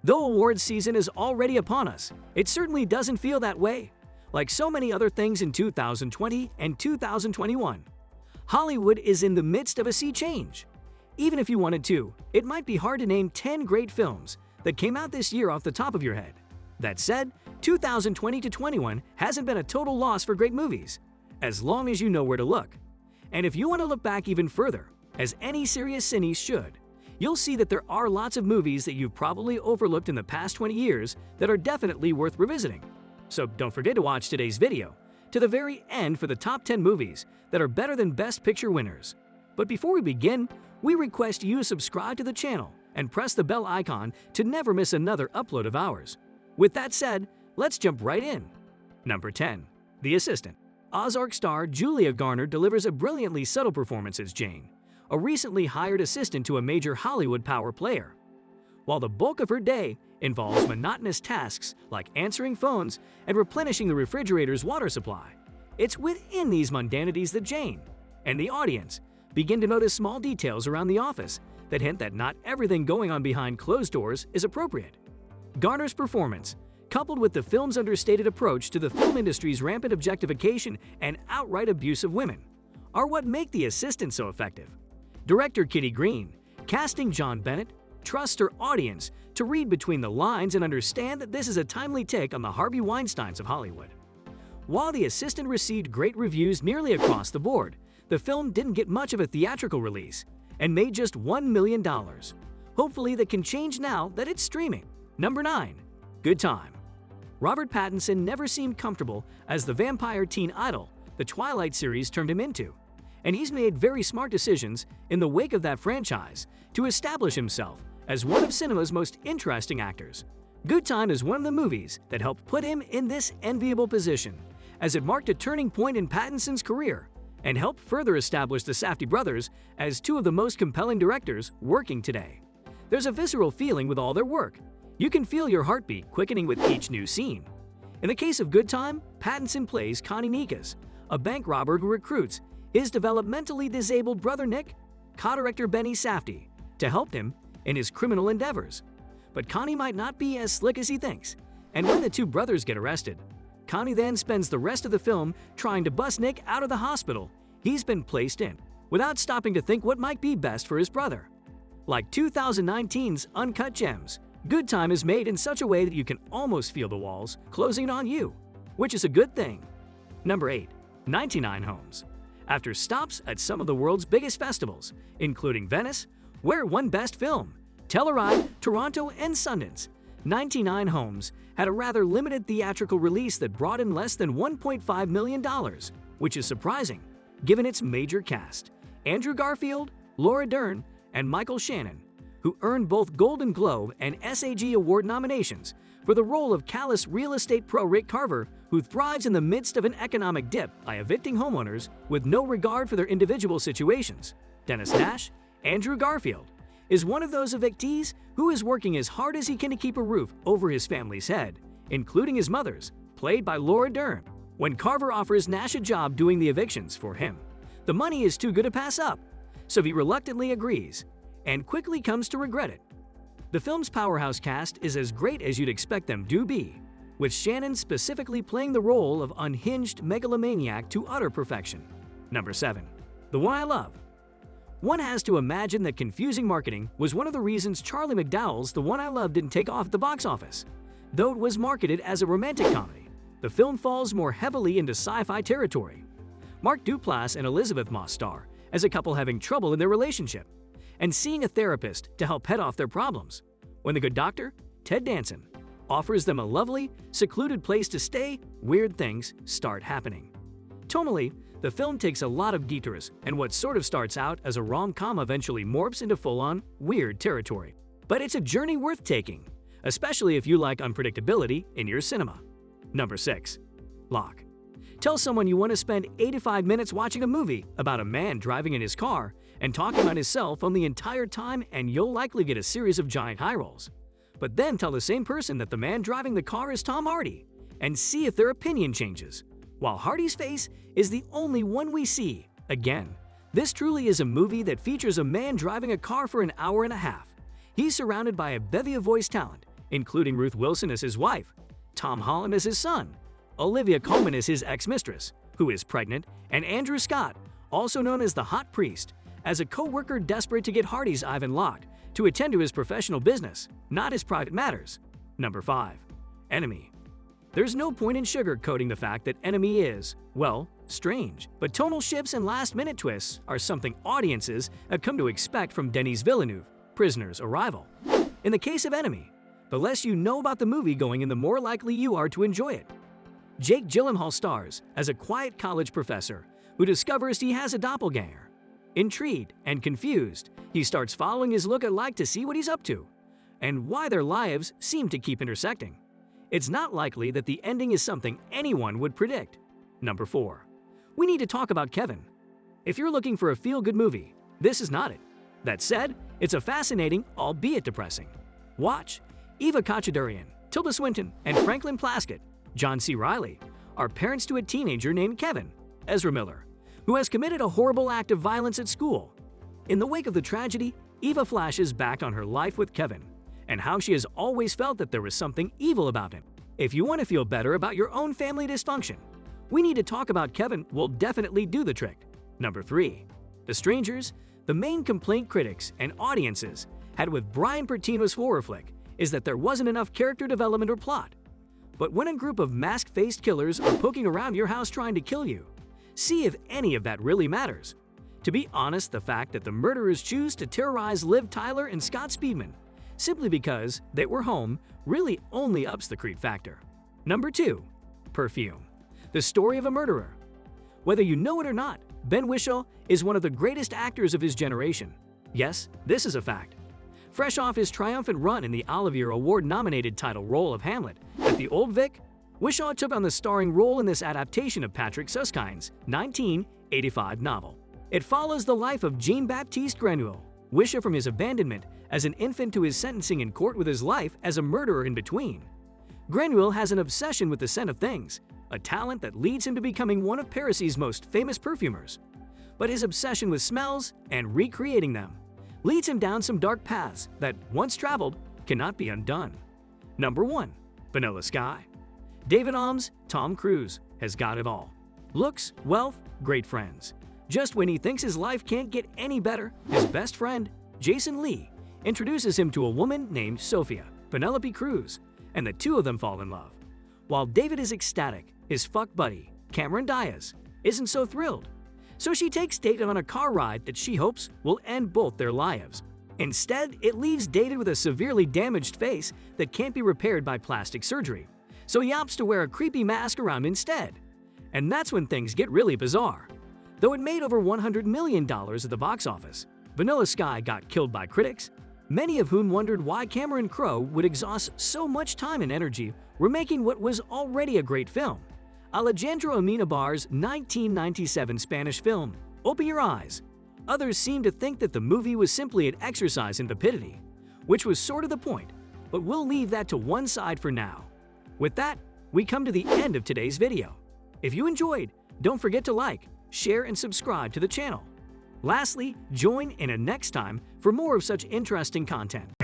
Though awards season is already upon us, it certainly doesn't feel that way. Like so many other things in 2020 and 2021, Hollywood is in the midst of a sea change. Even if you wanted to, it might be hard to name 10 great films that came out this year off the top of your head. That said, 2020 to 21 hasn't been a total loss for great movies, as long as you know where to look. And if you want to look back even further, as any serious cineaste should, you'll see that there are lots of movies that you've probably overlooked in the past 20 years that are definitely worth revisiting. So don't forget to watch today's video to the very end for the top 10 movies that are better than Best Picture winners. But before we begin, we request you subscribe to the channel and press the bell icon to never miss another upload of ours. With that said, let's jump right in. Number 10. The Assistant. Ozark star Julia Garner delivers a brilliantly subtle performance as Jane, a recently hired assistant to a major Hollywood power player. While the bulk of her day involves monotonous tasks like answering phones and replenishing the refrigerator's water supply, it's within these mundanities that Jane and the audience begin to notice small details around the office that hint that not everything going on behind closed doors is appropriate. Garner's performance, coupled with the film's understated approach to the film industry's rampant objectification and outright abuse of women, are what make The Assistant so effective. Director Kitty Green, casting John Bennett, trusts her audience to read between the lines and understand that this is a timely take on the Harvey Weinsteins of Hollywood. While The Assistant received great reviews nearly across the board, the film didn't get much of a theatrical release and made just $1 million. Hopefully that can change now that it's streaming. Number 9. Good Time. Robert Pattinson never seemed comfortable as the vampire teen idol the Twilight series turned him into, and he's made very smart decisions in the wake of that franchise to establish himself as one of cinema's most interesting actors. Good Time is one of the movies that helped put him in this enviable position, as it marked a turning point in Pattinson's career and helped further establish the Safdie brothers as two of the most compelling directors working today. There's a visceral feeling with all their work. You can feel your heartbeat quickening with each new scene. In the case of Good Time, Pattinson plays Connie Nikas, a bank robber who recruits his developmentally disabled brother Nick, co-director Benny Safdie, to help him in his criminal endeavors. But Connie might not be as slick as he thinks, and when the two brothers get arrested, Connie then spends the rest of the film trying to bust Nick out of the hospital he's been placed in, without stopping to think what might be best for his brother. Like 2019's Uncut Gems, Good Time is made in such a way that you can almost feel the walls closing on you, which is a good thing. Number 8. 99 Homes. After stops at some of the world's biggest festivals, including Venice, where it won Best Film, Telluride, Toronto, and Sundance, 99 Homes had a rather limited theatrical release that brought in less than $1.5 million, which is surprising given its major cast: Andrew Garfield, Laura Dern, and Michael Shannon, who earned both Golden Globe and SAG Award nominations for the role of callous real estate pro Rick Carver, who thrives in the midst of an economic dip by evicting homeowners with no regard for their individual situations. Dennis Nash, Andrew Garfield, is one of those evictees who is working as hard as he can to keep a roof over his family's head, including his mother's, played by Laura Dern. When Carver offers Nash a job doing the evictions for him, the money is too good to pass up, so he reluctantly agrees and quickly comes to regret it. The film's powerhouse cast is as great as you'd expect them to be, with Shannon specifically playing the role of unhinged megalomaniac to utter perfection. Number 7. The One I Love. One has to imagine that confusing marketing was one of the reasons Charlie McDowell's The One I Love didn't take off at the box office. Though it was marketed as a romantic comedy, the film falls more heavily into sci-fi territory. Mark Duplass and Elizabeth Moss star as a couple having trouble in their relationship and seeing a therapist to help head off their problems. When the good doctor, Ted Danson, offers them a lovely, secluded place to stay, weird things start happening. Tonally, the film takes a lot of detours, and what sort of starts out as a rom-com eventually morphs into full-on weird territory. But it's a journey worth taking, especially if you like unpredictability in your cinema. Number 6. Lock. Tell someone you want to spend 85 minutes watching a movie about a man driving in his car and talking on his cell phone the entire time, and you'll likely get a series of giant eye rolls. But then tell the same person that the man driving the car is Tom Hardy and see if their opinion changes. While Hardy's face is the only one we see, again, this truly is a movie that features a man driving a car for an hour and a half. He's surrounded by a bevy of voice talent, including Ruth Wilson as his wife, Tom Holland as his son, Olivia Colman as his ex-mistress, who is pregnant, and Andrew Scott, also known as the Hot Priest, as a co-worker desperate to get Hardy's Ivan locked to attend to his professional business, not his private matters. Number 5. Enemy. There's no point in sugarcoating the fact that Enemy is, well, strange, but tonal shifts and last-minute twists are something audiences have come to expect from Denis Villeneuve, Prisoner's Arrival. In the case of Enemy, the less you know about the movie going in, the more likely you are to enjoy it. Jake Gyllenhaal stars as a quiet college professor who discovers he has a doppelganger. Intrigued and confused, he starts following his look-alike to see what he's up to and why their lives seem to keep intersecting. It's not likely that the ending is something anyone would predict. Number 4. We need to talk about Kevin. If you're looking for a feel-good movie, this is not it. That said, it's a fascinating, albeit depressing, watch. Eva Kachadurian, Tilda Swinton, and Franklin Plaskett, John C. Reilly, are parents to a teenager named Kevin, Ezra Miller, who has committed a horrible act of violence at school. In the wake of the tragedy, Eva flashes back on her life with Kevin and how she has always felt that there was something evil about him. If you want to feel better about your own family dysfunction, We Need to Talk About Kevin will definitely do the trick. Number 3. The Strangers. The main complaint critics and audiences had with Brian Pertino's horror flick is that there wasn't enough character development or plot. But when a group of mask-faced killers are poking around your house trying to kill you, see if any of that really matters. To be honest, the fact that the murderers choose to terrorize Liv Tyler and Scott Speedman simply because they were home really only ups the creep factor. Number 2. Perfume. The Story of a Murderer. Whether you know it or not, Ben Whishaw is one of the greatest actors of his generation. Yes, this is a fact. Fresh off his triumphant run in the Olivier Award-nominated title role of Hamlet at the Old Vic, Whishaw took on the starring role in this adaptation of Patrick Suskind's 1985 novel. It follows the life of Jean-Baptiste Grenouille, Whishaw from his abandonment as an infant to his sentencing in court with his life as a murderer in between. Grenouille has an obsession with the scent of things, a talent that leads him to becoming one of Paris's most famous perfumers. But his obsession with smells and recreating them leads him down some dark paths that, once traveled, cannot be undone. Number 1. Vanilla Sky. David Alm's Tom Cruise has got it all. Looks, wealth, great friends. Just when he thinks his life can't get any better, his best friend, Jason Lee, introduces him to a woman named Sophia, Penelope Cruz, and the two of them fall in love. While David is ecstatic, his fuck buddy, Cameron Diaz, isn't so thrilled. So she takes David on a car ride that she hopes will end both their lives. Instead, it leaves David with a severely damaged face that can't be repaired by plastic surgery. So he opts to wear a creepy mask around instead. And that's when things get really bizarre. Though it made over $100 million at the box office, Vanilla Sky got killed by critics, many of whom wondered why Cameron Crowe would exhaust so much time and energy remaking what was already a great film. Alejandro Amenabar's 1997 Spanish film, Open Your Eyes. Others seem to think that the movie was simply an exercise in vapidity, which was sort of the point, but we'll leave that to one side for now. With that, we come to the end of today's video. If you enjoyed, don't forget to like, share, and subscribe to the channel. Lastly, join in a next time for more of such interesting content.